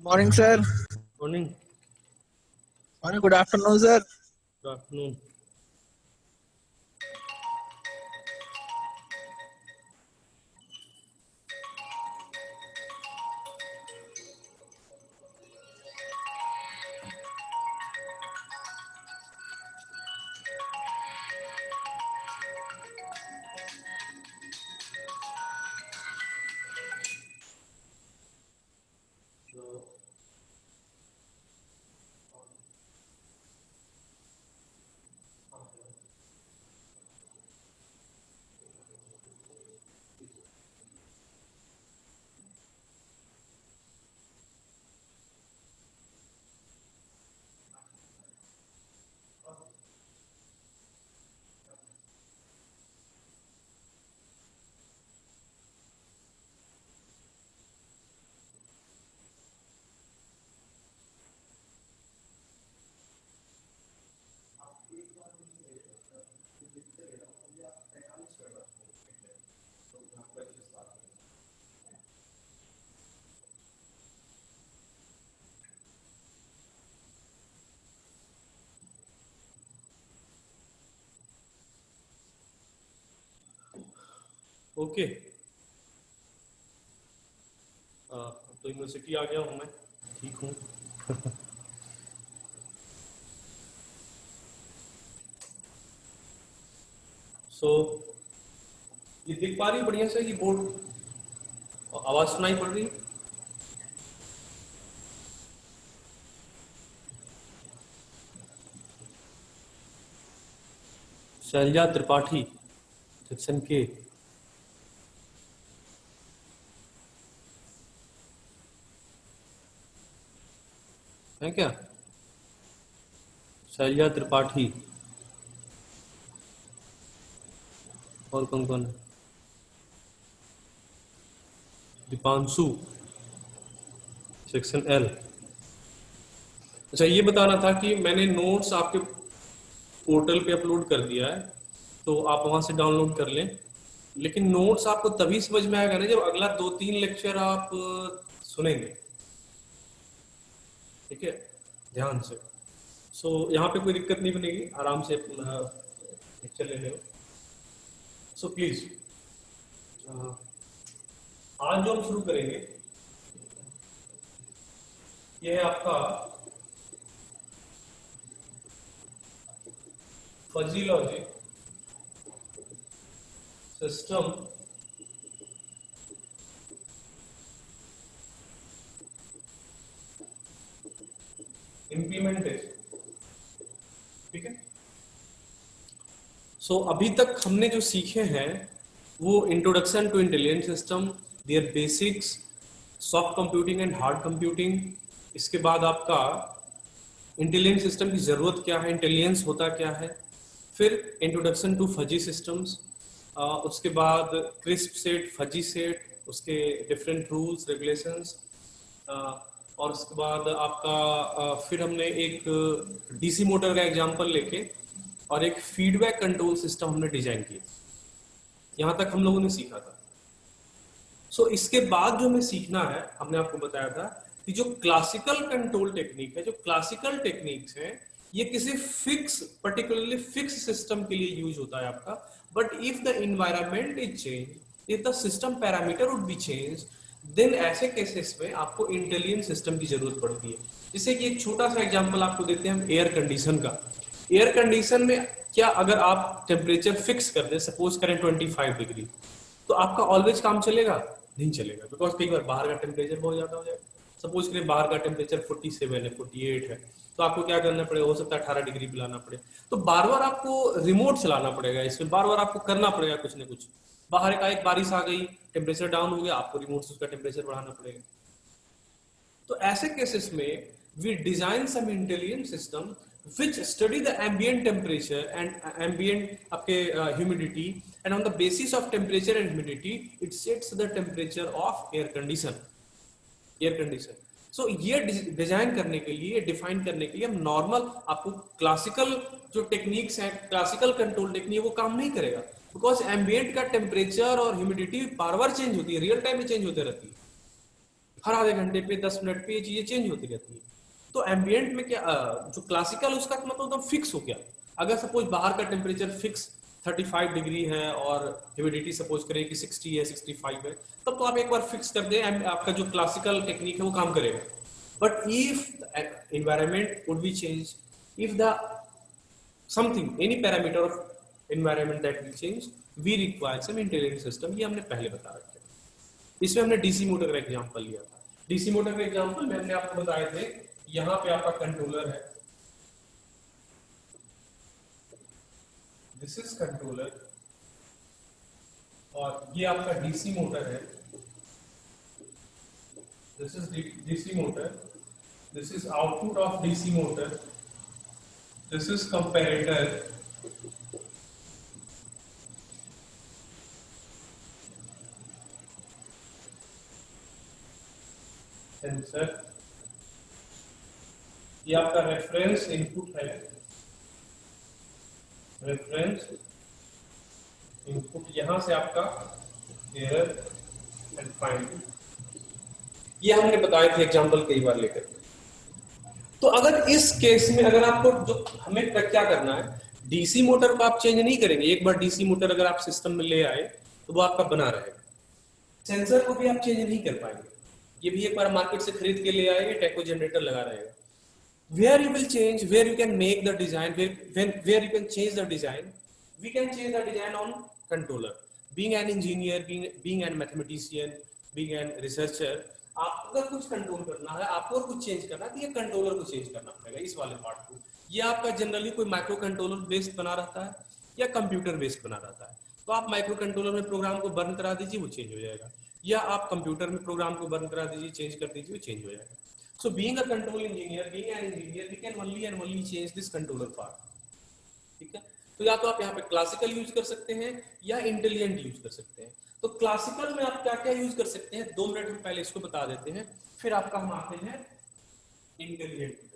Morning, sir. Morning. Morning, good afternoon, sir. Good afternoon. Okay, तो university आ गया हूँ मैं, ठीक हूँ। सो ये दिख पा रही है बढ़िया से ये बोर्ड, आवाज सुनाई पड़ रही है? शैलजा त्रिपाठी, सेक्शन के। है क्या? शैलजा त्रिपाठी। और कौन कौन है? Deepanshu, section L. अच्छा, ये बताना था कि मैंने नोट्स आपके पोर्टल पे अपलोड कर दिया है, तो आप वहां से डाउनलोड कर लें। लेकिन नोट्स आपको तभी समझ में आएगा ना जब अगला 2-3 लेक्चर आप सुनेंगे, ठीक है? ध्यान से। सो यहाँ पे कोई दिक्कत नहीं बनेगी, आराम से लेक्चर ले लो। सो प्लीज आज जो हम शुरू करेंगे ये है आपका फजी लॉजिक सिस्टम इम्प्लीमेंटेशन, ठीक है? सो अभी तक हमने जो सीखे हैं वो introduction to intelligent system, their basics, soft computing and hard computing. इसके बाद आपका इंटेलिजेंट सिस्टम की जरूरत क्या है, इंटेलिजेंस होता क्या है, फिर इंट्रोडक्शन टू फजी सिस्टम्स, उसके बाद क्रिस्प सेट, फजी सेट, उसके डिफरेंट रूल्स रेगुलेशंस, और उसके बाद आपका फिर हमने एक डीसी मोटर का एग्जांपल लेके और एक फीडबैक कंट्रोल सिस्टम हमने डिजाइन किया। यहां तक हम लोगों ने सीखा था। सो इसके बाद जो हमें सीखना है, हमने आपको बताया था कि जो क्लासिकल कंट्रोल टेक्निक है, जो क्लासिकल टेक्निक्स है, ये किसी फिक्स पर्टिकुलरली फिक्स सिस्टम के लिए यूज होता है आपका। But if the environment is change, if the system parameter would be change, then ऐसे केसेस में आपको इंटेलिजेंट सिस्टम की जरूरत पड़ती है। जैसे कि एक छोटा सा एग्जांपल आपको देते हैं हम एयर कंडीशन का। एयर कंडीशन में क्या, अगर आप टेम्परेचर फिक्स कर दें, सपोज करें 25 डिग्री, तो आपका ऑलवेज काम चलेगा? नहीं चलेगा, बिकॉज कई बार बाहर का टेम्परेचर बहुत ज्यादा हो जाएगा। सपोज करें बाहर का टेम्परेचर 47 है, 48 है, तो आपको क्या करना पड़ेगा? हो सकता है 18 डिग्री पे लाना पड़े। तो बार बार आपको रिमोट चलाना पड़ेगा, इसमें बार बार आपको करना पड़ेगा कुछ ना कुछ। बाहर का एक बारिश आ गई, टेम्परेचर डाउन हो गया, आपको रिमोट से उसका टेम्परेचर बढ़ाना पड़ेगा। तो ऐसे केसेस में we design some intelligent system which study the ambient temperature and ambient आपके humidity, and on the basis of temperature and humidity it sets the temperature of air condition. So ये design करने के लिए, define करने के लिए हम normal, आपको क्लासिकल जो टेक्निक्स हैं, क्लासिकल कंट्रोल टेक्निक, वो काम नहीं करेगा, बिकॉज एम्बियंट का टेम्परेचर और ह्यूमिडिटी बार बार चेंज होती है, रियल टाइम में चेंज होते रहती है। हर आधे घंटे पे 10 मिनट पे ये चीजें चेंज होती रहती है। तो एम्बियंट में क्या जो क्लासिकल उसका मतलब एकदम फिक्स हो गया। अगर सपोज बाहर का टेम्परेचर फिक्स 35 डिग्री है और ह्यूमिडिटी सपोज करें कि 60 है 65 है, तब तो आप एक बार फिक्स कर दें, आपका जो क्लासिकल टेक्निक है वो काम करेगा। But if environment would be changed, if the something any parameter of environment that will change, we require some intelligent system। ये हमने पहले बता रखे हैं। इसमें हमने डीसी मोटर का एग्जांपल लिया था। डीसी मोटर का एग्जांपल में हमने आपको बताए थे, यहाँ पे आपका कंट्रोलर है, दिस इज कंट्रोलर, और ये आपका डीसी मोटर है, this is DC motor, this is output of DC motor, this is comparator, sensor, ये आपका रेफरेंस इनपुट है, रेफरेंस इनपुट, यहां से आपका एरर एंड फाइंड। ये हमने बताए थे एग्जांपल कई बार लेकर। तो अगर इस केस में अगर आपको जो हमें क्या करना है, डीसी मोटर को आप चेंज नहीं करेंगे। एक बार डीसी मोटर अगर आप सिस्टम में ले आए तो वो आपका बना रहेगा। सेंसर को भी आप चेंज नहीं कर पाएंगे, ये भी एक बार मार्केट से खरीद के ले आए, टेको जनरेटर लगा रहेगा। Where you will change, where you can make the design, where you can change the design, we can change the design on controller। Being an engineer, being an mathematician, being an researcher, आपको अगर कुछ control करना है, आपको और कुछ change करना है, तो ये कंट्रोलर को चेंज करना पड़ेगा, इस वाले पार्ट को। ये आपका जनरली कोई माइक्रो कंट्रोलर बेस्ड बना रहता है या कंप्यूटर बेस्ड बना रहता है। तो आप माइक्रो कंट्रोलर में प्रोग्राम को बर्न करा दीजिए, वो चेंज हो जाएगा, या आप कंप्यूटर में प्रोग्राम को बर्न करा दीजिए, चेंज कर दीजिए, वो चेंज हो जाएगा। So being a control engineer, being an engineer, we can only and only change this controller part। ठीक है, तो या तो आप यहाँ पे क्लासिकल यूज कर सकते हैं या इंटेलिजेंट यूज कर सकते हैं। तो क्लासिकल में आप क्या क्या यूज कर सकते हैं, 2 मिनट में पहले इसको बता देते हैं, फिर आपका हम आते हैं इंटेलिजेंट।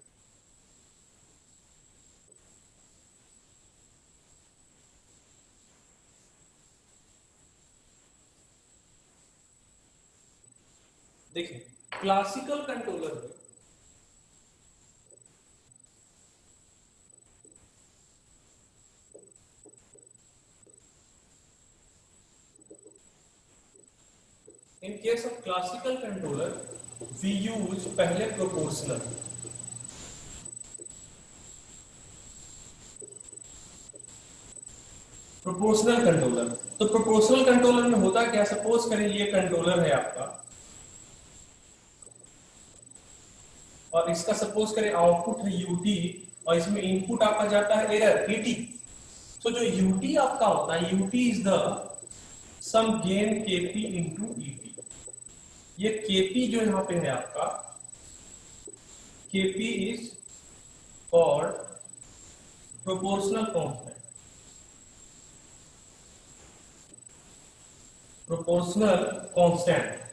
देखिए क्लासिकल कंट्रोलर में in case of classical controller we use पहले proportional। प्रोपोर्शनल कंट्रोलर, तो प्रोपोर्शनल कंट्रोलर में होता क्या, सपोज करें ये कंट्रोलर है आपका और इसका सपोज करें आउटपुट है यूटी और इसमें इनपुट आपका जाता है एरर ईटी। तो जो यूटी आपका होता है, UT is the sum gain KP into ET. ये केपी जो यहां पे है आपका, KP is called proportional constant. Proportional constant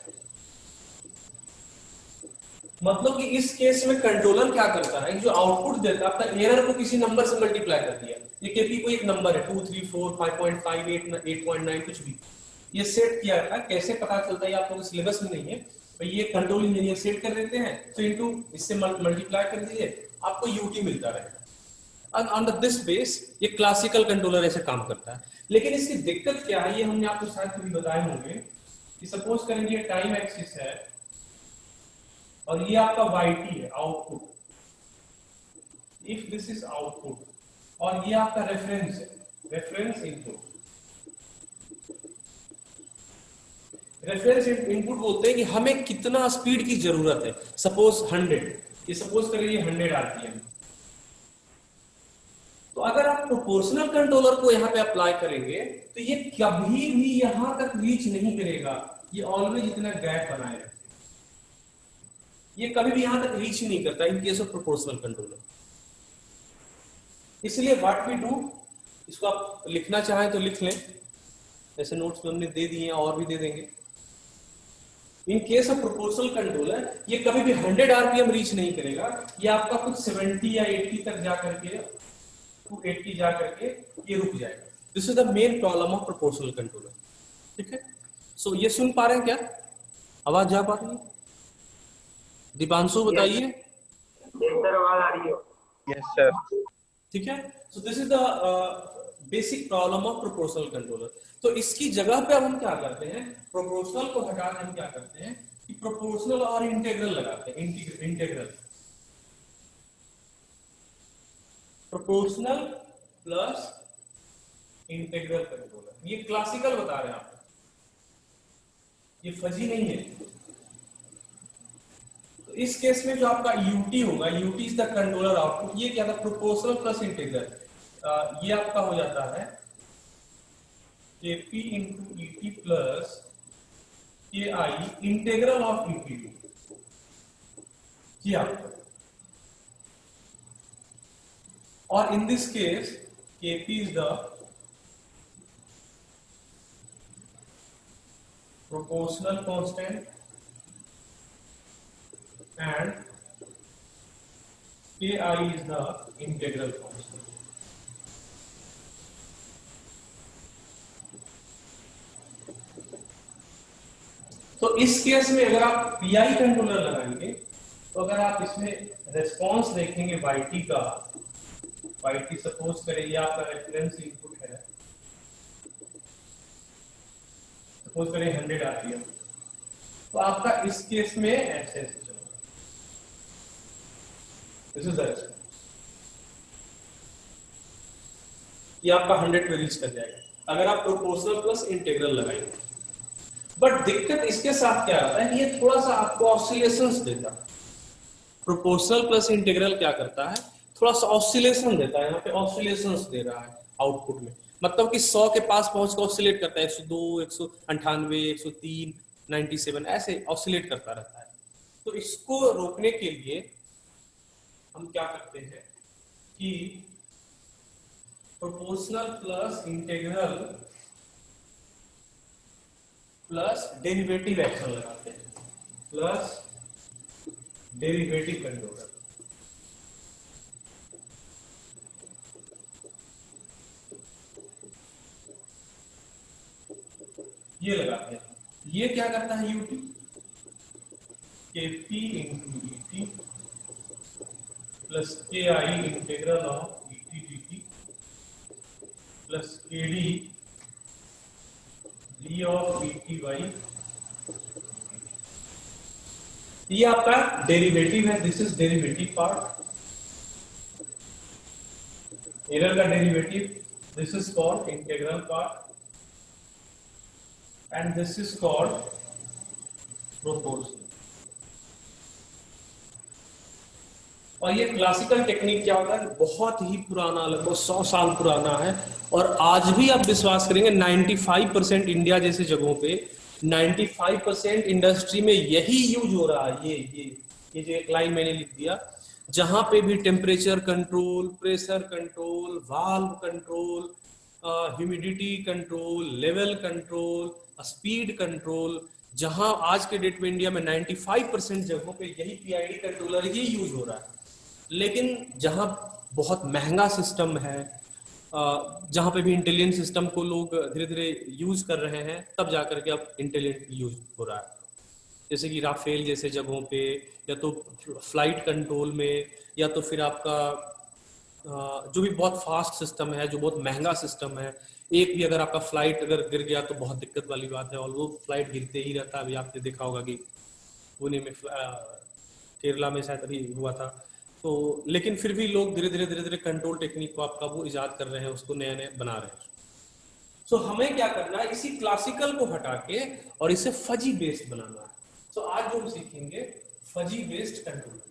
मतलब कि इस केस में कंट्रोलर क्या करता है, जो आउटपुट देता है आपका एरर को किसी नंबर से मल्टीप्लाई कर दिया। ये केपी को एक नंबर है 2, 3, 4, 5.5, 8.9 कुछ भी, ये सेट किया था। कैसे पता चलता है आपको सिलेबस में नहीं है, तो ये कंट्रोल इंजीनियर सेट कर देते हैं, तो इनटू इससे मल्टीप्लाई कर दीजिए, आपको यूटी मिलता रहेगा। ऑन दिस बेस ये क्लासिकल कंट्रोलर ऐसे काम करता है। लेकिन इसकी दिक्कत क्या है, ये हमने आपको शायद कभी बताए होंगे कि सपोज करेंगे टाइम एक्सिस है और ये आपका yt है output, if this is output, और ये आपका रेफरेंस है, रेफरेंस इनपुट। रेफरेंस इनपुट बोलते हैं कि हमें कितना स्पीड की जरूरत है, सपोज 100, ये सपोज करें ये 100 आरपीएम। तो अगर आप प्रोपोर्शनल कंट्रोलर को यहां पे अप्लाई करेंगे तो ये कभी भी यहां तक रीच नहीं करेगा, ये ऑलवेज इतना गैप बनाए रखेगा, ये कभी भी यहां तक रीच नहीं करता इन केस ऑफ प्रोपोर्शनल कंट्रोलर। इसलिए व्हाट वी डू, इसको आप लिखना चाहें तो लिख लें, ऐसे नोट्स में हमने दे दिए हैं और भी दे देंगे। इन केस ऑफ प्रोपोर्शनल कंट्रोलर ये कभी भी 100 आरपीएम रीच नहीं करेगा, ये आपका कुछ 70 या 80 तक जा करके 280 जा करके ये रुक जाएगा। This is the main problem of proportional controller. ठीक है, सो ये सुन पा रहे हैं क्या, आवाज जा पा रही है? दीपांशु बताइए। सर आवाज आ रही है? Yes sir. ठीक है, सो this is the basic problem of proportional controller. तो इसकी जगह पे अब हम क्या करते हैं, प्रोपोर्शनल को हटा के हम क्या करते हैं कि प्रोपोर्शनल और इंटीग्रल लगाते हैं। Integral proportional plus integral controller, ये क्लासिकल बता रहे हैं आपको, ये फजी नहीं है। तो इस केस में जो आपका यूटी होगा, UT is the controller output, ये क्या था, प्रोपोर्शनल प्लस इंटीग्रल। ये आपका हो जाता है KP into ET plus K I integral of ET ये आपका। और in this case KP is the proportional constant and Ki is the integral constant. तो इस केस में अगर आप पीआई कंट्रोलर लगाएंगे तो अगर आप इसमें रेस्पॉन्स देखेंगे yt का, yt सपोज करें ये आपका रेफरेंस इनपुट है, सपोज करें 100 आरपीएम, तो आपका इस केस में ऐसे चलेगा। दिस इज द रेस्पॉन्स, ये आपका 100 पे रीच कर जाएगा अगर आप प्रोपोर्शनल प्लस इंटीग्रल लगाएंगे। बट दिक्कत इसके साथ क्या आता है, ये थोड़ा सा आपको ऑसिलेशंस देता है। प्रोपोर्शनल प्लस इंटीग्रल क्या करता है, थोड़ा सा ऑसिलेशन देता है। यहाँ पे ऑसिलेशंस दे रहा है आउटपुट में, मतलब कि 100 के पास पहुंच कर ऑसिलेट करता है, 102, 198, 103, 97 ऐसे ऑसिलेट करता रहता है। तो इसको रोकने के लिए हम क्या करते हैं कि proportional plus integral plus derivative action लगाते हैं, प्लस डेरिवेटिव कंट्रोलर। ये लगाते हैं, ये क्या करता है UT, KP into ET plus K I integral of ET DT plus K D D of ET by, ये आपका डेरिवेटिव है। This is derivative part, error का derivative. This is called integral part and this is called proportional। और ये classical technique क्या होता है, बहुत ही पुराना, लगभग 100 साल पुराना है। और आज भी आप विश्वास करेंगे 95% इंडिया जैसे जगहों पे 95% इंडस्ट्री में यही यूज हो रहा है। ये जो एक लाइन मैंने लिख दिया, जहां पे भी temperature control, pressure control, valve control, humidity control, level control, speed control, जहां आज के डेट में इंडिया में 95% जगहों पे यही पीआईडी कंट्रोलर ही यूज हो रहा है। लेकिन जहां बहुत महंगा सिस्टम है, जहां पे भी इंटेलिजेंट सिस्टम को लोग धीरे धीरे यूज कर रहे हैं, तब जाकर के अब इंटेलिजेंट यूज हो रहा है। जैसे कि राफेल जैसे जगहों पे, या तो फ्लाइट कंट्रोल में, या तो फिर आपका जो भी बहुत फास्ट सिस्टम है, जो बहुत महंगा सिस्टम है। एक भी अगर आपका फ्लाइट अगर गिर गया तो बहुत दिक्कत वाली बात है, और वो फ्लाइट गिरते ही रहता है। अभी आपने देखा होगा कि पुणे में, केरला में शायद अभी हुआ था। तो लेकिन फिर भी लोग धीरे धीरे कंट्रोल टेक्निक को आपका वो इजाद कर रहे हैं, उसको नया नया बना रहे हैं। सो हमें क्या करना है, इसी क्लासिकल को हटा के और इसे फजी बेस्ड बनाना है। सो आज जो हम सीखेंगे फजी बेस्ड कंट्रोल।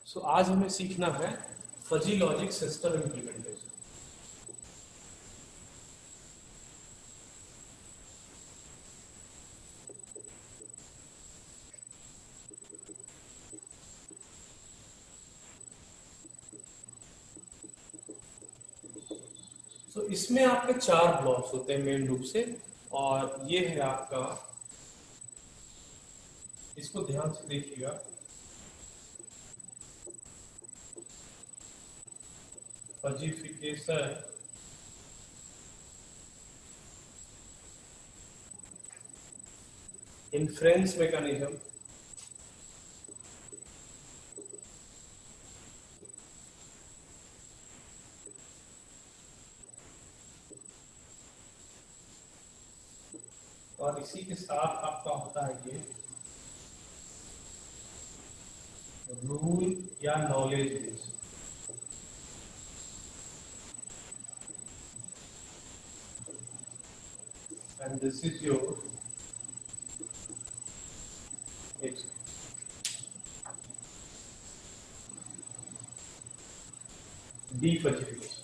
सो आज हमें सीखना है फजी लॉजिक सिस्टम इम्प्लीमेंटेशन। सो इसमें आपके 4 ब्लॉक्स होते हैं मेन रूप से, और ये है आपका, इसको ध्यान से देखिएगा। फजीफिकेशन inference mechanism और इसी के साथ आपका होता है ये रूल या knowledge base. And this is your defuzzification.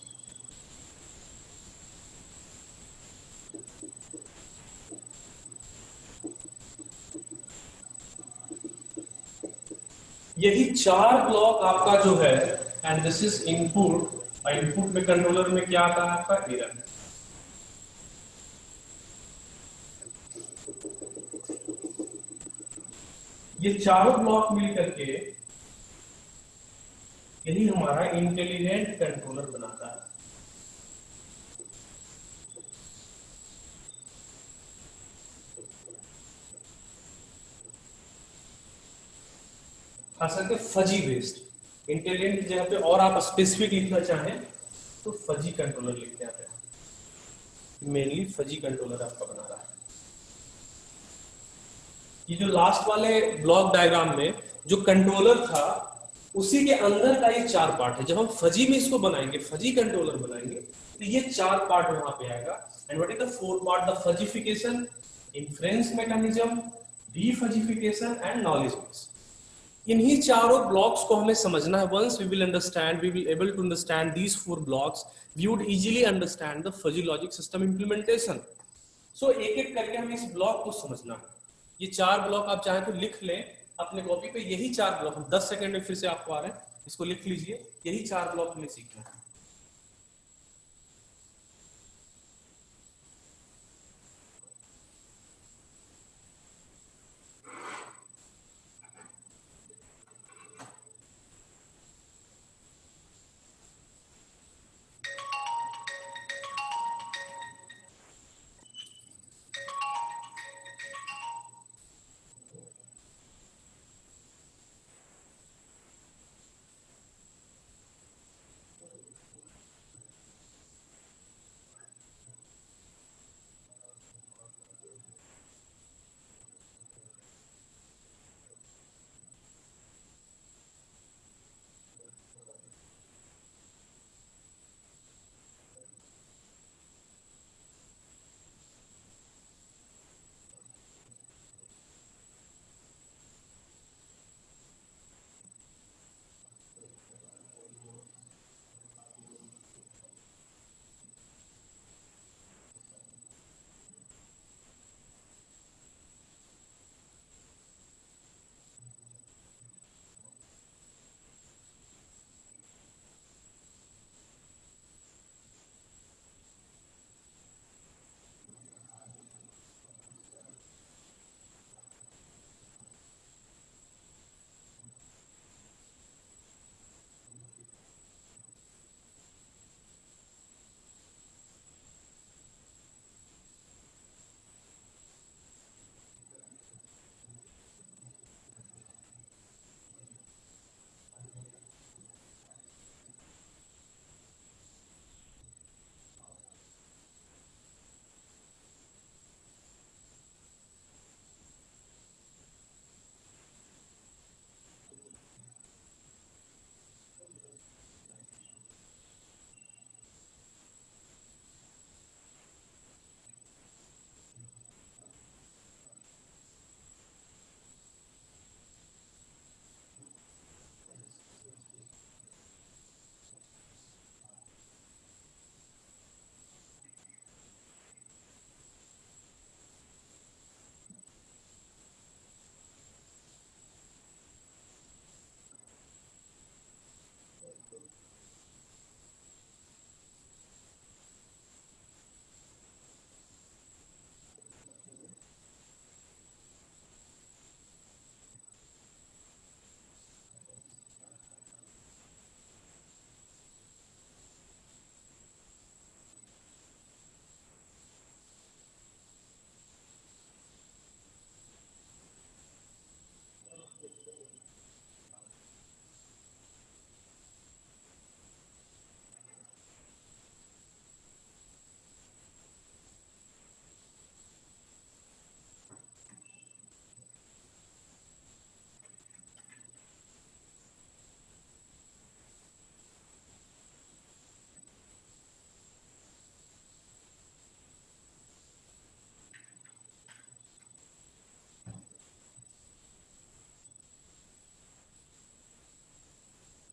यही चार ब्लॉक आपका जो है, and this is input. Input में कंट्रोलर में क्या आता है आपका एरर। ये चारों ब्लॉक मिल करके यही हमारा इंटेलिजेंट कंट्रोलर बनाता है। खास करके फजी बेस्ड। इंटेलिजेंट की जगह पे और आप स्पेसिफिक लिखना चाहें तो फजी कंट्रोलर लिखते हैं। मेनली फजी कंट्रोलर आपका बना रहा है। ये जो लास्ट वाले ब्लॉक डायग्राम में जो कंट्रोलर था उसी के अंदर का ये चार पार्ट है। जब हम फजी में इसको बनाएंगे, फजी कंट्रोलर बनाएंगे, तो ये चार पार्ट वहां पे आएगा। And what is the fourth part? The fuzzification, inference mechanism, defuzzification and knowledge base. इन्हीं चारों ब्लॉक्स को हमें समझना है। Once we will understand, we will able to understand these four blocks, we would easily understand the fuzzy logic system implementation. So एक एक करके हमें इस ब्लॉक को समझना है। ये चार ब्लॉक आप चाहें तो लिख लें अपने कॉपी पे। यही चार ब्लॉक हम 10 सेकंड में फिर से आपको आ रहे हैं, इसको लिख लीजिए। यही चार ब्लॉक हमें सीखना है।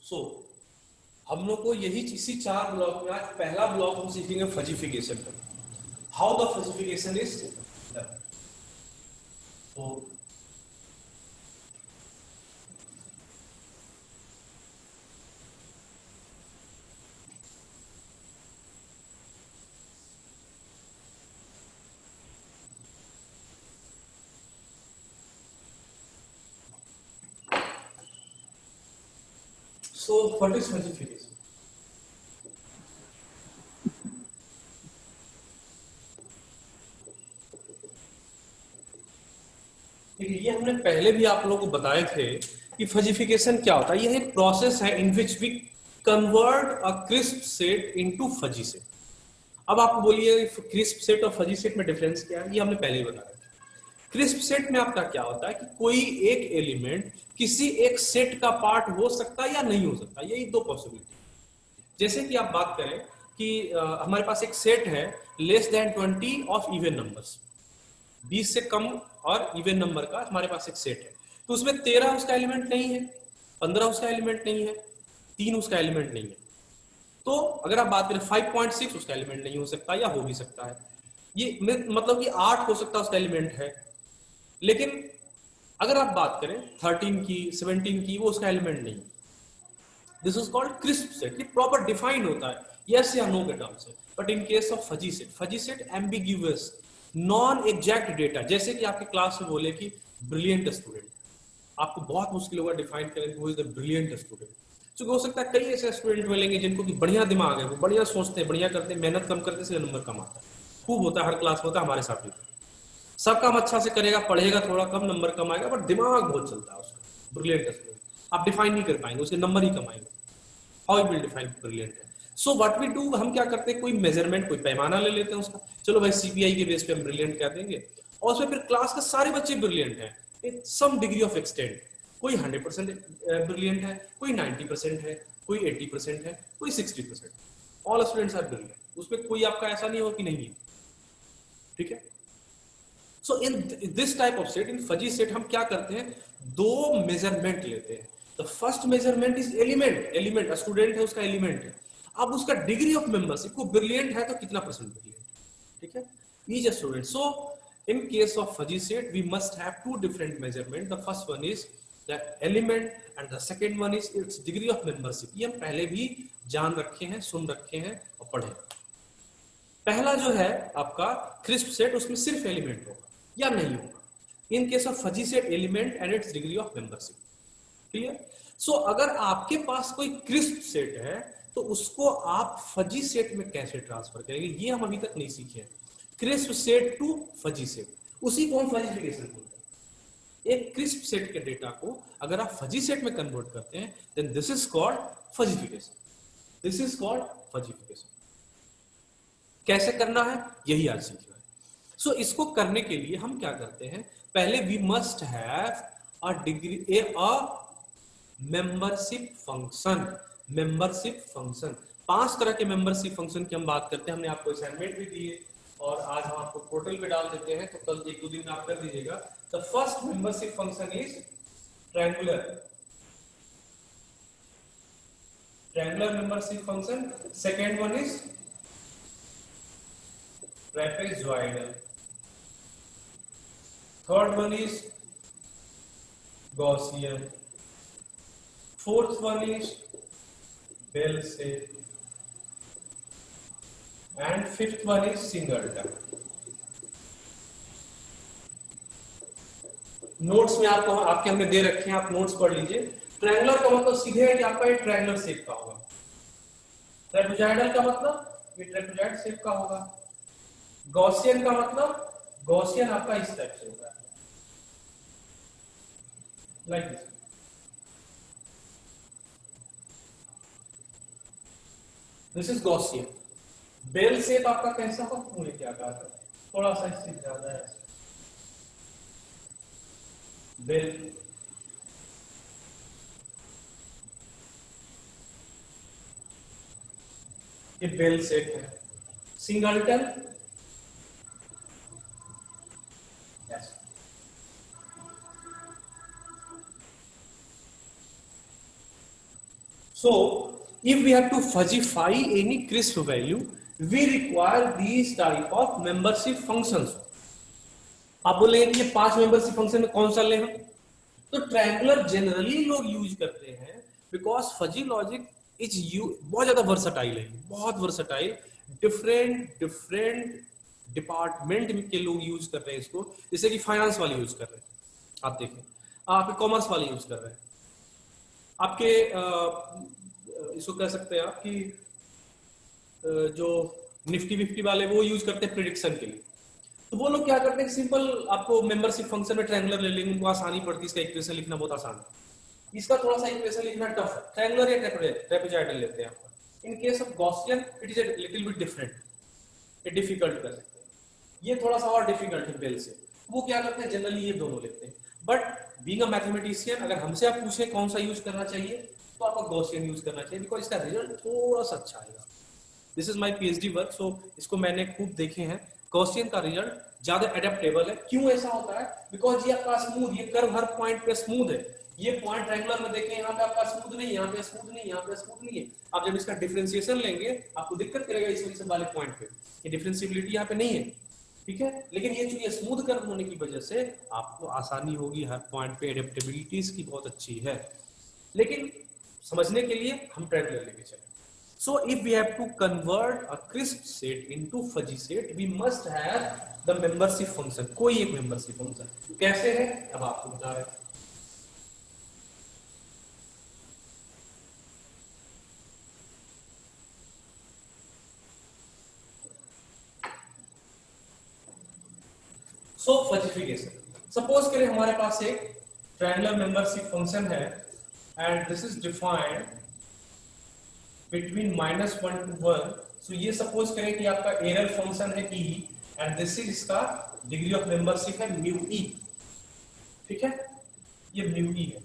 सो हम लोग को यही इसी 4 ब्लॉक में आज पहला ब्लॉक हम सीखेंगे फजीफिकेशन का, हाउ द फजीफिकेशन इज डन। तो व्हाट इज फजीफिकेशन? ये हमने पहले भी आप लोगों को बताए थे कि फजीफिकेशन क्या होता है। यह एक प्रोसेस है in which we convert a crisp set into fuzzy set. अब आप बोलिए क्रिस्प सेट और फजी सेट में डिफरेंस क्या है? ये हमने पहले ही बताया। क्रिस्प सेट में आपका क्या होता है कि कोई एक एलिमेंट किसी एक सेट का पार्ट हो सकता है या नहीं हो सकता, यही 2 पॉसिबिलिटी। जैसे कि आप बात करें कि हमारे पास एक सेट है less than 20 of even numbers, 20 से कम और इवन नंबर का हमारे पास एक सेट है। तो उसमें 13 उसका एलिमेंट नहीं है, 15 उसका एलिमेंट नहीं है, 3 उसका एलिमेंट नहीं है। तो अगर आप बात करें 5.6 उसका एलिमेंट नहीं हो सकता या हो भी सकता है। ये मतलब कि 8 हो सकता है उसका एलिमेंट है। लेकिन अगर आप बात करें 13 की, 17 की, वो उसका एलिमेंट नहीं। This is called crisp set. ये प्रॉपर डिफाइन होता है यस या नो के टर्म से। But in case of fuzzy set ambiguous, non exact data. जैसे कि आपके क्लास में बोले कि ब्रिलियंट स्टूडेंट, आपको बहुत मुश्किल होगा डिफाइन करें who is the brilliant student. तो हो सकता है कई ऐसे स्टूडेंट मिलेंगे जिनको कि बढ़िया दिमाग है, वो बढ़िया सोचते हैं, बढ़िया करते हैं, मेहनत कम करते हैं, इसलिए नंबर कम आता है। खूब होता है, हर क्लास में होता है, हमारे साथ भी। सब काम अच्छा से करेगा, पढ़ेगा थोड़ा कम, नंबर कम आएगा, बट दिमाग बहुत चलता है उसका। ब्रिलियंट स्टूडेंट आप डिफाइन नहीं कर पाएंगे, उसके नंबर ही कम आएंगे। How you will define brilliant है? सो व्हाट वी डू, हम क्या करते हैं, कोई मेजरमेंट, कोई पैमाना ले लेते हैं उसका। चलो भाई सीपीआई के बेस पे हम ब्रिलियंट कह देंगे, और उसमें फिर क्लास के सारे बच्चे ब्रिलियंट हैं इन सम डिग्री ऑफ एक्सटेंट। कोई 100% ब्रिलियंट है, कोई 90% है, कोई 80% है, कोई 60%। ऑल स्टूडेंट्स आर ब्रिलियंट, उसमें कोई आपका ऐसा नहीं हो कि नहीं है। ठीक है। So in this type of set, in fuzzy set, हम क्या करते हैं, 2 मेजरमेंट लेते हैं। The first measurement is element. Element student है, उसका एलिमेंट है। अब उसका डिग्री ऑफ मेंबरशिप, को ब्रिलियंट है तो कितना परसेंट ब्रिलियंट। ठीक है, each student. So in case of fuzzy set we must have 2 different measurement. The first one is the element and the second one is its degree of membership. ये हम पहले भी जान रखे हैं, सुन रखे हैं और पढ़े। पहला जो है आपका क्रिस्प सेट, उसमें सिर्फ एलिमेंट होगा या नहीं होगा। In case of fuzzy set, element and its degree of membership. Clear? So अगर आपके पास कोई क्रिस्प सेट है तो उसको आप फजी सेट में कैसे ट्रांसफर करेंगे, ये हम अभी तक नहीं सीखे हैं। Crisp set to fuzzy set, उसी को हम फजीफिकेशन बोलते हैं। एक क्रिस्प सेट के डेटा को अगर आप फजी सेट में कन्वर्ट करते हैं, then this is called fuzzification. This is called fuzzification. कैसे करना है यही आज सीखना है। सो इसको करने के लिए हम क्या करते हैं, पहले we must have a degree, a membership function. Membership function, 5 तरह के मेंबरशिप फंक्शन की हम बात करते हैं। हमने आपको असाइनमेंट भी दिए और आज हम आपको पोर्टल पे डाल देते हैं, तो कल 1-2 दिन में आप कर दीजिएगा। The first membership function is triangular. Triangular membership function. Second one is trapezoidal. Third one is Gaussian. Fourth one is bell shape. And fifth one is singleton. Notes में आपको आपके हमने दे रखे हैं, आप नोट्स पढ़ लीजिए। ट्रायंगुलर का मतलब सीधे है कि आपका ये ट्रायंगुलर शेप का होगा। ट्रेपेजॉइडल का मतलब ये ट्रेपेजॉइड शेप का होगा। गॉसियन का मतलब गॉसियन आपका इस टाइप से होगा, like this. This is Gaussian. Bell shape आपका कैसा होगा, पूरे क्या आकार, थोड़ा सा इससे ज्यादा है बेल। ये बेल शेप है। Singleton, So if we have to fuzzyfy any crisp value, we require these type of membership functions. आप बोलेंगे कि ये 5 मेंबरशिप फंक्शन में कौन सा लें हम? तो ट्रायंगुलर जनरली लोग यूज करते हैं because fuzzy logic is you बहुत ज्यादा वर्सटाइल है, बहुत वर्सटाइल, डिफरेंट डिपार्टमेंट के लोग यूज कर रहे हैं इसको, जैसे कि फाइनेंस वाले यूज कर रहे हैं, आप देखें, आपके कॉमर्स वाले यूज कर रहे हैं, आपके इसको कह सकते हैं आप कि जो निफ्टी विफ्टी वाले वो यूज करते हैं प्रिडिक्शन के लिए। तो वो लोग क्या करते हैं, सिंपल आपको मेंबरशिप फंक्शन में ट्रायंगुलर ले लेंगे, उनको आसानी पड़ती है, इसका इक्वेशन लिखना बहुत आसान है, इसका थोड़ा सा इक्वेशन लिखना टफ है। ट्रायंगुलर या ट्रेपेजॉइडल लेते हैं आपका। इन case of Gaussian it is a little bit different, ये डिफिकल्ट कर सकते हैं, ये थोड़ा सा और डिफिकल्ट है बेल से। वो क्या करते हैं, जनरली ये दोनों लेते हैं। बट बीइंग अ मैथमेटिशियन अगर हमसे आप पूछे कौन सा यूज करना चाहिए, तो आपको गॉसियन यूज करना चाहिए, बिकॉज इसका रिजल्ट थोड़ा सा अच्छा आएगा। This is my PhD work, so इसको मैंने खूब देखे हैं। गॉसियन का रिजल्ट ज्यादा एडेप्टेबल है। क्यों ऐसा होता है? बिकॉज ये आपका स्मूथ, ये कर्व हर पॉइंट पे स्मूथ है। ये पॉइंट ट्रायंगुलर में देखें, यहाँ पे आपका स्मूथ नहीं, यहाँ पे स्मूथ नहीं, यहाँ पे स्मूथ नहीं है। आप जब इसका डिफरेंशिएशन लेंगे आपको दिक्कत करेगा इस वाले पॉइंट पे, ये डिफरेंशिएबिलिटी यहाँ पे नहीं है, ठीक है। लेकिन ये जो ये स्मूथ कर्व होने की वजह से आपको आसानी होगी, हर पॉइंट पे एडेप्टेबिलिटी इसकी बहुत अच्छी है। लेकिन समझने के लिए हम ट्रायंगुलर लेके चले। So if we have to convert a crisp set into fuzzy set, we must have the membership function, कोई एक membership function। कैसे है अब आपको बता रहे हैं। So fuzzification, suppose करें हमारे पास एक triangular membership function है and this is defined between -1 to 1। so ये सपोज करें कि आपका एरर फंक्शन है e एंड दिस इज इसका डिग्री ऑफ मेंबरशिप है म्यू e, ठीक है, ये म्यू e है,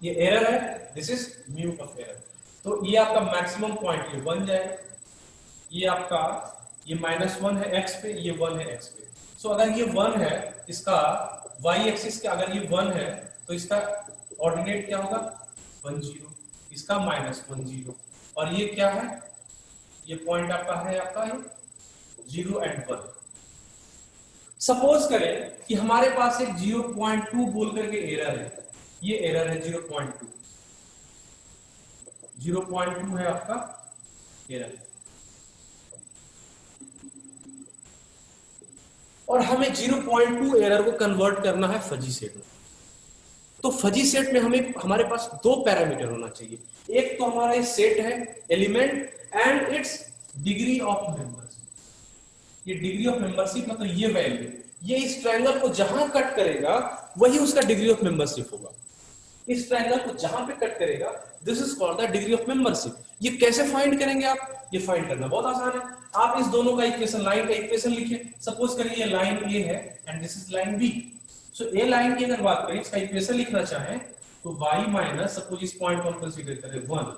ये एरर है, this is mu of error. तो ये आपका मैक्सिमम पॉइंट ये 1 जाए, ये आपका ये -1 है x पे, ये 1 है x पे। सो अगर ये 1 है, इसका y एक्सिस के अगर ये 1 है तो इसका ऑर्डिनेट क्या होगा 1 0, इसका -1 0, और ये क्या है, ये पॉइंट आपका है आपका ये 0 एंड 1। सपोज करें कि हमारे पास एक 0.2 बोल करके एरर है, ये एरर है 0.2, 0.2 है आपका एरर, और हमें 0.2 एरर को कन्वर्ट करना है फजी सेट में। तो फजी सेट में हमें हमारे पास दो पैरामीटर होना चाहिए, एक तो हमारा सेट है element and its degree of membership. ये डिग्री ऑफ मेंबरशिप मतलब ये वैल्यू, ये इस ट्रायंगल को जहां कट करेगा वही उसका डिग्री ऑफ मेंबरशिप होगा। इस ट्रायंगल को जहां पे कट करेगा this is called the degree of membership. ये कैसे फाइंड करेंगे आप? ये फाइंड करना बहुत आसान है। आप इस दोनों का इक्वेशन, लाइन का इक्वेशन लिखिए। सपोज करिए ये लाइन ए है and this is line B. So A line की अगर बात करें, इसका इक्वेशन लिखना चाहें तो y माइनस, सपोज इस पॉइंट को हम कंसीडर करें 1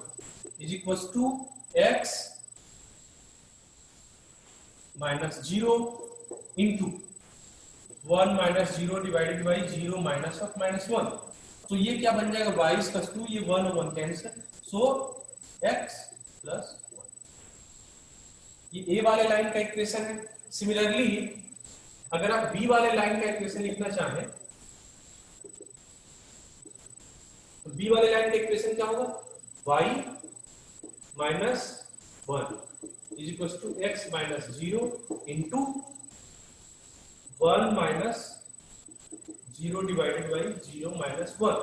is equals to x minus 0 into 1 minus 0 divided by 0 minus of -1। तो ये क्या बन जाएगा y इज इक्वल्स टू, ये 1 और 1 कैंसिल, सो x प्लस 1। ये a वाले लाइन का इक्वेशन है। सिमिलरली अगर आप b वाले लाइन का इक्वेशन लिखना चाहें तो b वाले लाइन का इक्वेशन क्या होगा, y minus 1 is equal to x minus 0 into 1 minus 0 divided by 0 minus 1।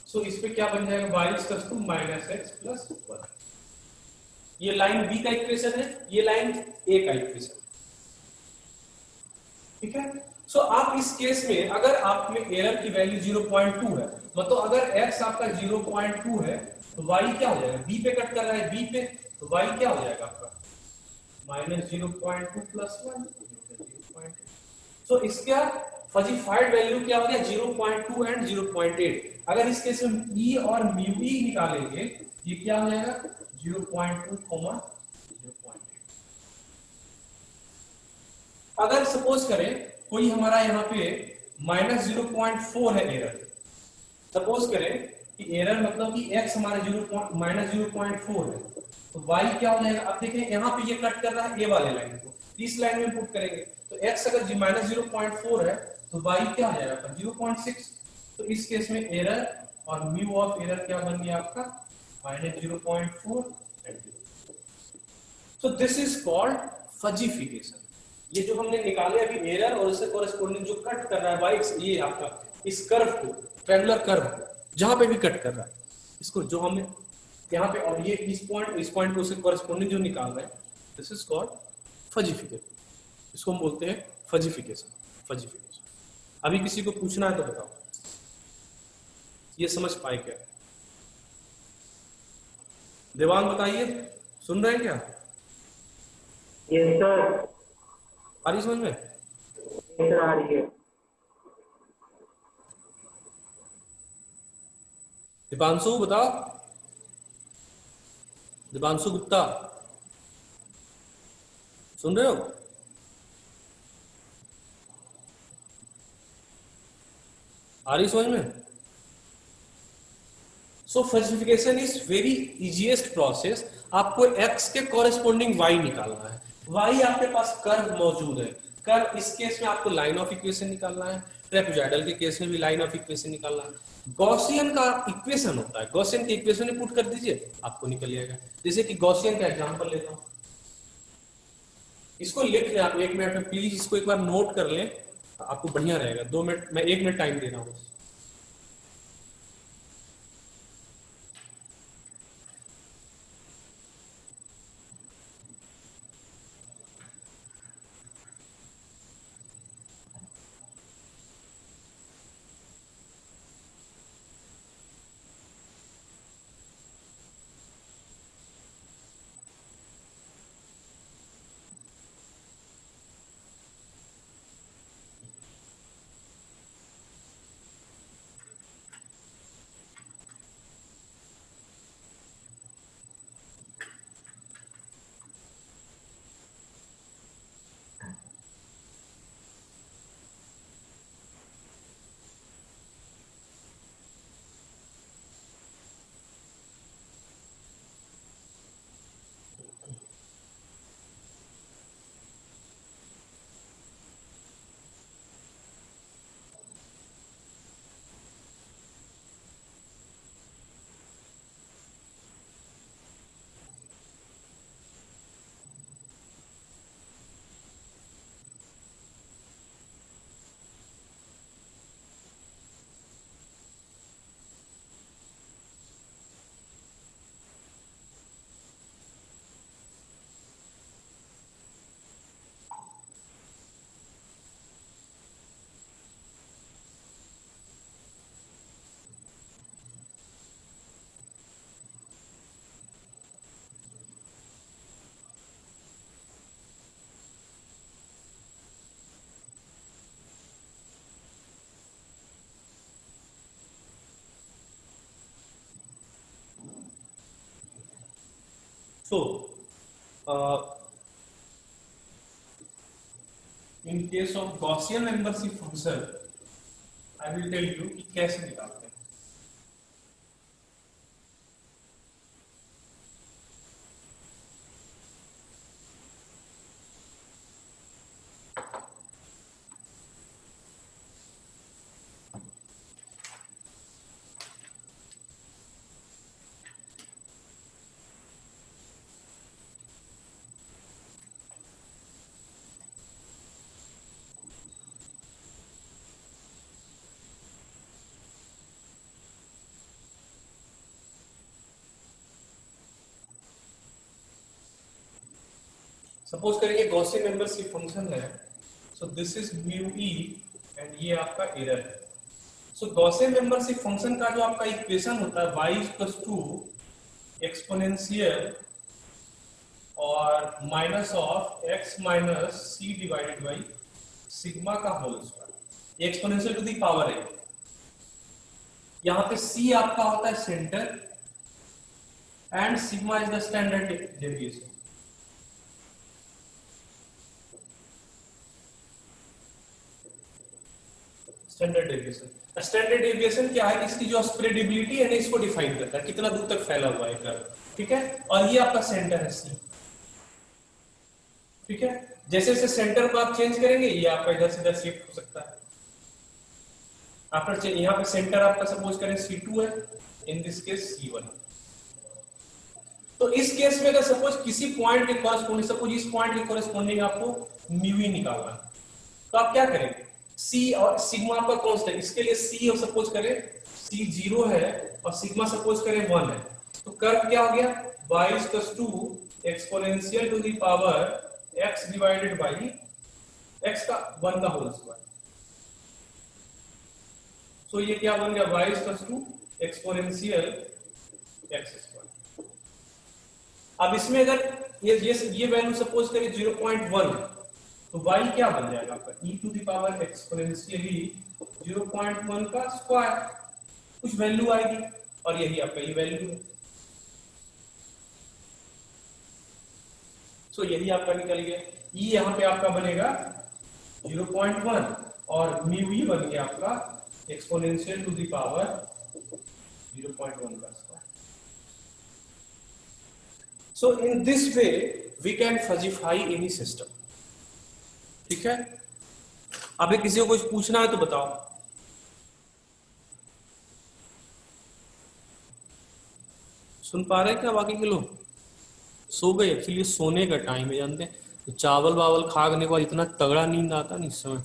So इस पे क्या बन जाएगा, y is equal to minus x plus 1। ये लाइन b का इक्वेशन है, ये लाइन a का इक्वेशन, ठीक है। सो आप इस केस में अगर आप में एरर की वैल्यू 0.2 है, मतलब अगर x आपका 0.2 है तो y क्या हो जाएगा, b पे कट कर रहा है b पे, तो y क्या हो जाएगा आपका माइनस 0.2 प्लस 1। सो इसका फजीफाइड वैल्यू क्या हो गया 0.2 एंड 0.8। अगर इस केस में e और म्यू e निकालेंगे, ये क्या हो जाएगा 0.2, 0.8। अगर सपोज करें कोई हमारा यहाँ पे -0.4 है एरर, सपोज करें कि एरर मतलब कि x हमारे -0.4 है, तो y क्या हो जाएगा? अब देखें यहाँ पे ये कट कर रहा है a वाले लाइन को, इस लाइन में पुट करेंगे तो x अगर -0.4 है तो y क्या हो जाएगा? 0.6। तो इस केस में एरर और म्यू ऑफ एरर क्या बन गया आपका? -0.4 and 0। So this is called fuzzification. ये जो हमने निकाले अभी एरर और इससे कोरेस्पोंडिंग जो कट कर रहा है वाइट्स, ये आपका इस कर्व को, ट्रायंगुलर कर्व को जहां पे भी कट कर रहा है, इसको जो हमने यहाँ पे, और ये इस पॉइंट को उससे कोरेस्पोंडिंग जो निकाल रहे हैं, दिस इज कॉल्ड फजीफिकेशन। इसको हम बोलते हैं फजीफिकेशन। फजीफिकेशन। अभी किसी को पूछना है तो बताओ, ये समझ पाए क्या? देवांग बताइए, सुन रहे हैं क्या? Yes sir. आ रही समझ में? यस सर, आ रही है। दीपांशु बताओ, दीपांशु गुप्ता सुन रहे हो? आ रही समझ में? सो फल्सिफिकेशन इज वेरी इजीएस्ट प्रोसेस। आपको x के कॉरेस्पॉन्डिंग y निकालना है। y आपके पास कर्व मौजूद है, कर्व, इस केस में आपको लाइन ऑफ इक्वेशन निकालना है, ट्रेपेजॉइडल के केस में भी लाइन ऑफ इक्वेशन निकालना है। गॉसियन का इक्वेशन होता है, गॉसियन के इक्वेशन में पुट कर दीजिए, आपको निकल जाएगा। जैसे कि गॉसियन का एग्जांपल लेता हूं, इसको लिख लें आप 1 मिनट में, प्लीज इसको एक बार नोट कर लें, आपको बढ़िया रहेगा। 2 मिनट, मैं 1 मिनट टाइम दे रहा हूं। So, in case of Gaussian membership function, I will tell you कि कैसे निकालते हैं। सपोज करेंगे गॉसियन मेंबरशिप फंक्शन है, सो this is mu E and ये आपका एरर है। सो गॉसियन मेंबरशिप फंक्शन का जो आपका इक्वेशन होता है y इक्वल्स टू एक्सपोनेंशियल और minus of x minus c divided by sigma का whole square, exponential to the power है। यहाँ पे c आपका होता है centre and sigma is the standard deviation. Standard deviation. Standard deviation क्या है, इसकी जो स्प्रेडेबिलिटी है ना, इसको डिफाइन करता है, कितना दूर तक फैला हुआ है कर्व, ठीक है। और ये आपका सेंटर है सी, ठीक है। जैसे जैसे सेंटर को आप चेंज करेंगे, ये आपका इधर से इधर शिफ्ट हो सकता है। आफ्टर यहाँ पे सेंटर आपका सपोज करें C2 है, इन दिस केस C1। तो इस केस में अगर सपोज किसी पॉइंट के कॉरस्पॉन्डिंग, सपोज इस पॉइंट के कॉरस्पॉन्डिंग आपको म्यू ही निकालना है, तो आप क्या करेंगे, सी और सिग्मा आपका कांस्टेंट, इसके लिए सी और सपोज करें सी 0 है और सिग्मा सपोज करें 1 है, तो कर्व क्या हो गया, y = exponential to the power x divided by x का 1 का होल स्क्वायर। तो ये क्या बन गया, y = एक्सपोनेंशियल x स्क्वायर। अब इसमें अगर ये वैल्यू सपोज करें 0.1, तो y क्या बन जाएगा आपका, e⁻ एक्सपोनेंशियली 0.1 का स्क्वायर, कुछ वैल्यू आएगी, और यही आपका ये वैल्यू है। सो यही आपका निकल गया, e यहाँ पे आपका बनेगा 0.1 और म्यू ई बन गया आपका एक्सपोनेंशियल टू द पावर 0.1 का square. So in this way we can fuzzyfy any system, ठीक है। अभी किसी को कुछ पूछना है तो बताओ। सुन पा रहे हैं क्या बाकी के लोग? सो गए? एक्चुअली सोने का टाइम है, जानते हैं, तो चावल वावल खाने के बाद इतना तगड़ा नींद आता नहीं इस समय।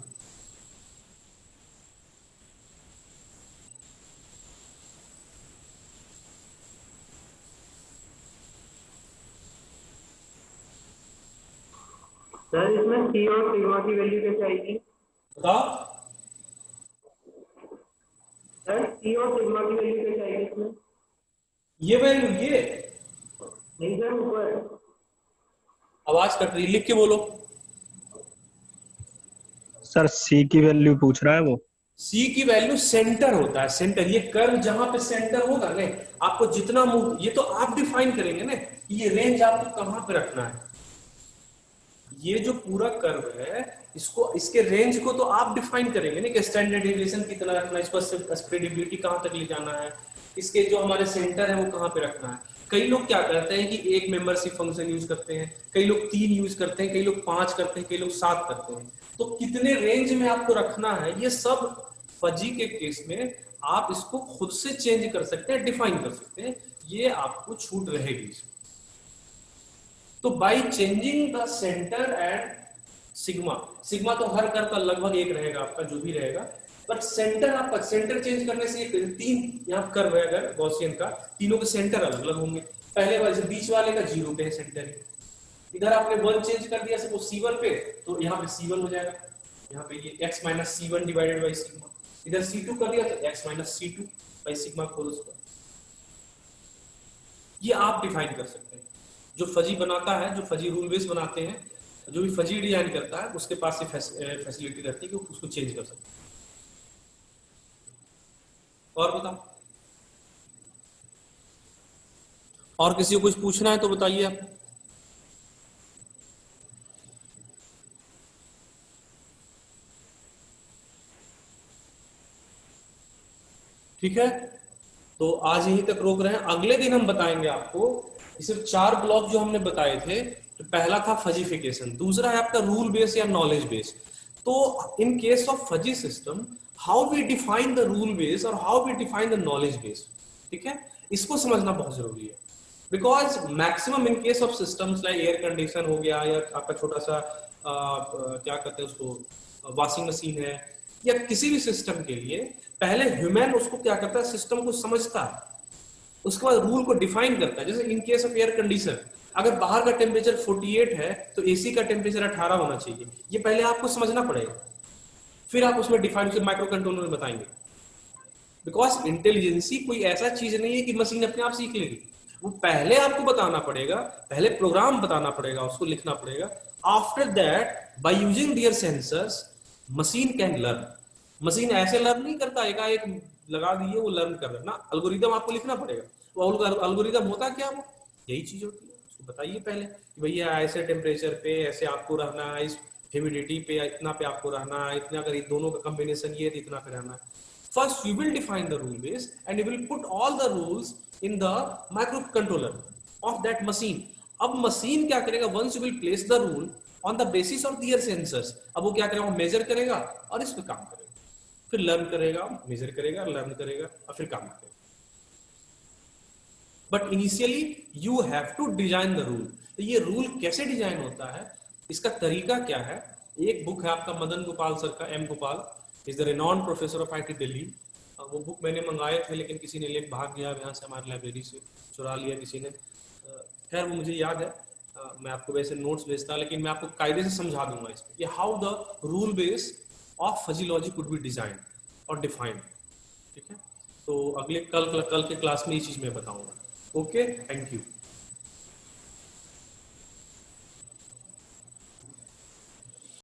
सर इसमें सी और सिग्मा की वैल्यू कैसे आएगी? बताओ। सर सी और सिग्मा की वैल्यू कैसे आएगी इसमें? ये वैल्यू, ये नहीं सर, ऊपर आवाज कट रही, लिख के बोलो। सर सी की वैल्यू पूछ रहा है वो। सी की वैल्यू सेंटर होता है, सेंटर, ये कर्व जहां पे सेंटर होगा ना, आपको जितना मूव, ये तो आप डिफाइन करेंगे ना, ये रेंज आपको कहां पे रखना है। ये जो पूरा कर्व है, इसको, इसके रेंज को तो आप डिफाइन करेंगे ना, कि स्टैंडर्ड डेविएशन कितना रखना है, इस पर स्प्रेडेबिलिटी कहां तक ले जाना है, इसके जो हमारे सेंटर है वो कहां पे रखना है। कई लोग क्या करते हैं कि एक मेंबरशिप फंक्शन यूज करते हैं, कई लोग 3 यूज करते हैं, कई लोग 5 करते हैं, कई लोग 7 करते हैं। तो कितने रेंज में आपको रखना है, ये सब फजी के केस में आप इसको खुद से चेंज कर सकते हैं, डिफाइन कर सकते हैं, ये आपको छूट रहेगी इसमें। तो by changing the centre and sigma, sigma तो हर कर्व का लगभग एक रहेगा आपका, जो भी रहेगा, बट सेंटर, आपका सेंटर चेंज करने से 3 यहाँ कर्व है अगर गॉसियन का, तीनों के सेंटर अलग अलग होंगे। पहले वाले बीच वाले का 0 पे है सेंटर, इधर आपने 1 चेंज कर दिया सपोज C1 पे, तो यहाँ पे C1 हो जाएगा, यहाँ पे ये x - C1 divided by sigma. इधर C2 कर दिया तो x - C2 by sigma whole square. ये आप डिफाइन कर सकते हैं। जो फजी बनाता है, जो फजी रूल बेस बनाते हैं, जो भी फजी डिजाइन करता है, उसके पास ये फैसिलिटी रहती है कि उसको चेंज कर सकते हैं। और बताओ, और किसी को कुछ पूछना है तो बताइए आप। ठीक है, तो आज यहीं तक रोक रहे हैं, अगले दिन हम बताएंगे आपको सिर्फ 4 ब्लॉक जो हमने बताए थे। तो पहला था फजीफिकेशन, दूसरा है आपका रूल बेस या नॉलेज बेस। तो in case of fuzzy system, how we define the rule base और how we define the knowledge base, ठीक है, इसको समझना बहुत जरूरी है। Because maximum in case of systems like air condition हो गया, या आपका छोटा सा क्या कहते हैं उसको, वॉशिंग मशीन है, या किसी भी सिस्टम के लिए पहले ह्यूमन उसको क्या करता है, सिस्टम को समझता है, उसके बाद रूल को डिफाइन करता है। जैसे इन केस ऑफ एयर कंडीशन, अगर बाहर का टेम्परेचर 48 है तो एसी का टेम्परेचर 18 होना चाहिए, ये पहले आपको समझना पड़ेगा, फिर आप उसमें डिफाइन, फिर माइक्रो कंट्रोलर में बताएंगे। बिकॉज इंटेलिजेंसी कोई ऐसा चीज नहीं है कि मशीन अपने आप सीख लेगी, वो पहले आपको बताना पड़ेगा, पहले प्रोग्राम बताना पड़ेगा, उसको लिखना पड़ेगा। After that by using their sensors machine can learn. Machine ऐसे लर्न नहीं करता, एक लगा दिए वो लर्न कर रहा है ना, एल्गोरिदम आपको लिखना पड़ेगा। वो एल्गोरिदम होता क्या, वो यही चीज होती है, उसको बताइए पहले कि भैया ऐसे टेम्परेचर पे ऐसे आपको रहना है, इस ह्यूमिडिटी पे इतना पे आपको रहना है, इतना अगर दोनों का कॉम्बिनेशन ये है तो इतना पे रहना है। First, you will define the rule base and you will put all the rules in the microcontroller of that machine. अब मशीन क्या करेगा? Once you will place the rule on the basis of their sensors, अब वो क्या करेगा? वो major करेगा और इस पे काम करेगा, फिर लर्न करेगा, मेजर करेगा, लर्न करेगा और फिर काम करेगा। But initially you have to design the rule. तो ये रूल कैसे डिजाइन होता है, इसका तरीका क्या है? एक बुक है आपका मदन गोपाल सर का, M Gopal, is the renowned professor of IT Delhi. वो बुक मैंने मंगाए थे लेकिन किसी ने लेके भाग गया, यहाँ से हमारी लाइब्रेरी से चुरा लिया किसी ने। खैर वो मुझे याद है, मैं आपको वैसे नोट्स भेजता, लेकिन मैं आपको कायदे से समझा दूंगा इसमें कि how the rule base of fuzzy logic could be design और डिफाइंड। ठीक है, तो अगले कल के क्लास में ये चीज मैं बताऊंगा। Okay, thank you.